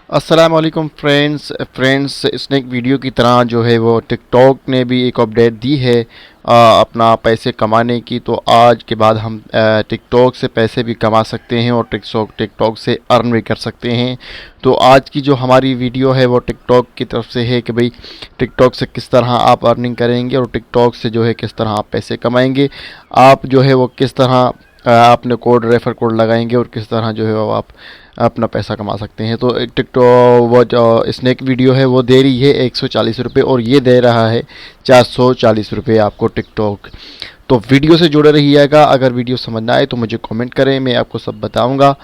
अस्सलाम वालेकुम friends snack video की तरह जो है वो टिकटॉक ने भी एक अपडेट दी है अपना पैसे कमाने की। तो आज के बाद हम टिकटॉक से पैसे भी कमा सकते हैं और टिकटॉक से अर्न भी कर सकते हैं। तो आज की जो हमारी वीडियो है वो टिकटॉक की तरफ से है कि भाई टिकटॉक से किस तरह आप अर्निंग करेंगे और टिकटॉक से जो है किस तरह आप पैसे कमाएंगे। आप जो है वो किस तरह अपने रेफर कोड लगाएंगे और किस तरह जो है वो आप अपना पैसा कमा सकते हैं। तो एक टिकटॉक वो जो स्नैक वीडियो है वो दे रही है 140 रुपये और ये दे रहा है 440 रुपये आपको टिकटॉक। तो वीडियो से जुड़े रहिएगा। अगर वीडियो समझ ना आए तो मुझे कमेंट करें, मैं आपको सब बताऊंगा।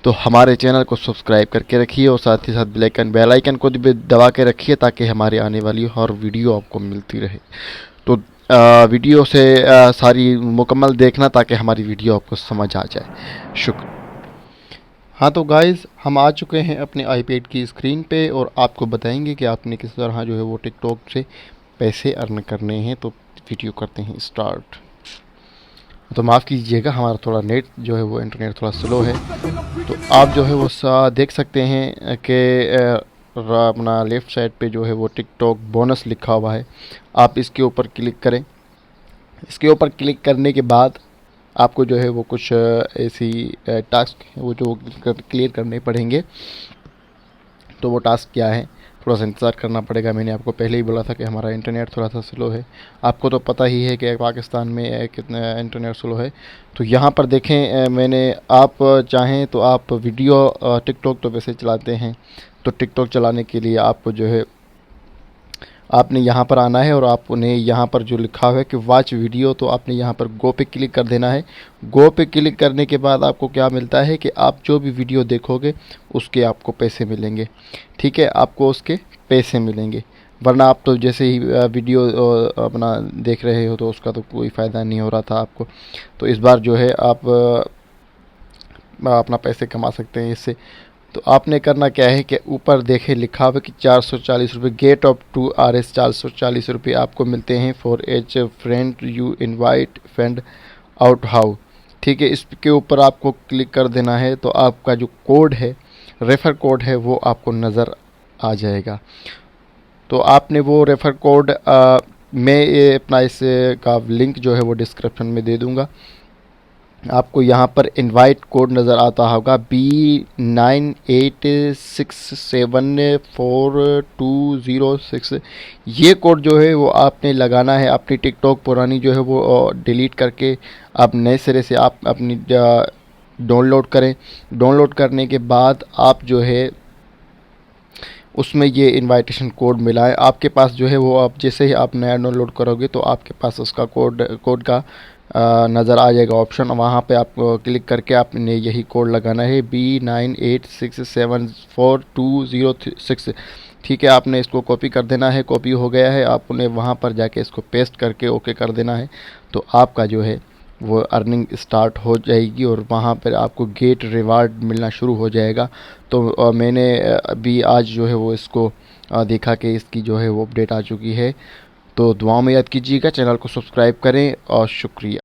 तो हमारे चैनल को सब्सक्राइब करके रखिए और साथ ही साथ बेल आइकन को भी दबा के रखिए ताकि हमारे आने वाली हर वीडियो आपको मिलती रहे। तो वीडियो से सारी मुकम्मल देखना ताकि हमारी वीडियो आपको समझ आ जाए। शुक्र। हाँ तो गाइज़ हम आ चुके हैं अपने आईपैड की स्क्रीन पे और आपको बताएंगे कि आपने किस तरह जो है वो टिकटॉक से पैसे अर्न करने हैं। तो वीडियो करते हैं स्टार्ट। तो माफ़ कीजिएगा, हमारा थोड़ा नेट जो है वो इंटरनेट थोड़ा स्लो है। तो आप जो है वो देख सकते हैं कि अपना लेफ़्ट साइड पे जो है वो टिकटॉक बोनस लिखा हुआ है। आप इसके ऊपर क्लिक करें। इसके ऊपर क्लिक करने के बाद आपको जो है वो कुछ ऐसी टास्क वो जो क्लियर करने पड़ेंगे। तो वो टास्क क्या है, थोड़ा सा इंतज़ार करना पड़ेगा। मैंने आपको पहले ही बोला था कि हमारा इंटरनेट थोड़ा सा स्लो है। आपको तो पता ही है कि पाकिस्तान में कितना इंटरनेट स्लो है। तो यहाँ पर देखें, मैंने आप चाहें तो आप वीडियो टिकटॉक तो वैसे चलाते हैं। तो टिकटॉक चलाने के लिए आपको जो है आपने यहाँ पर आना है और आपने यहाँ पर जो लिखा हुआ है कि वॉच वीडियो, तो आपने यहाँ पर गो पे क्लिक कर देना है। गो पे क्लिक करने के बाद आपको क्या मिलता है कि आप जो भी वीडियो देखोगे उसके आपको पैसे मिलेंगे। ठीक है, आपको उसके पैसे मिलेंगे। वरना आप तो जैसे ही वीडियो अपना देख रहे हो तो उसका तो कोई फ़ायदा नहीं हो रहा था आपको। तो इस बार जो है आप अपना पैसे कमा सकते हैं इससे। तो आपने करना क्या है कि ऊपर देखे लिखा हुआ कि 440 रुपये गेट ऑफ टू RS 440 रुपये आपको मिलते हैं for H friend you invite friend out how. ठीक है, इसके ऊपर आपको क्लिक कर देना है। तो आपका जो कोड है, रेफ़र कोड है, वो आपको नज़र आ जाएगा। तो आपने वो रेफ़र कोड मैं ये अपना इस का लिंक जो है वो डिस्क्रिप्शन में दे दूँगा। आपको यहाँ पर इनवाइट कोड नज़र आता होगा B98674206। ये कोड जो है वो आपने लगाना है। अपनी टिकटॉक पुरानी जो है वो डिलीट करके आप नए सिरे से आप अपनी डाउनलोड करें। डाउनलोड करने के बाद आप जो है उसमें ये इनवाइटेशन कोड मिला है आपके पास जो है वो, आप जैसे ही आप नया डाउनलोड करोगे तो आपके पास उसका कोड का नज़र आ जाएगा ऑप्शन। वहाँ पे आप क्लिक करके आपने यही कोड लगाना है B98674206। ठीक है, आपने इसको कॉपी कर देना है। कॉपी हो गया है, आपने वहाँ पर जाके इसको पेस्ट करके ओके कर देना है। तो आपका जो है वो अर्निंग स्टार्ट हो जाएगी और वहाँ पर आपको गेट रिवार्ड मिलना शुरू हो जाएगा। तो मैंने अभी आज जो है वो इसको देखा कि इसकी जो है वो अपडेट आ चुकी है। तो दुआओं में याद कीजिएगा, चैनल को सब्सक्राइब करें और शुक्रिया।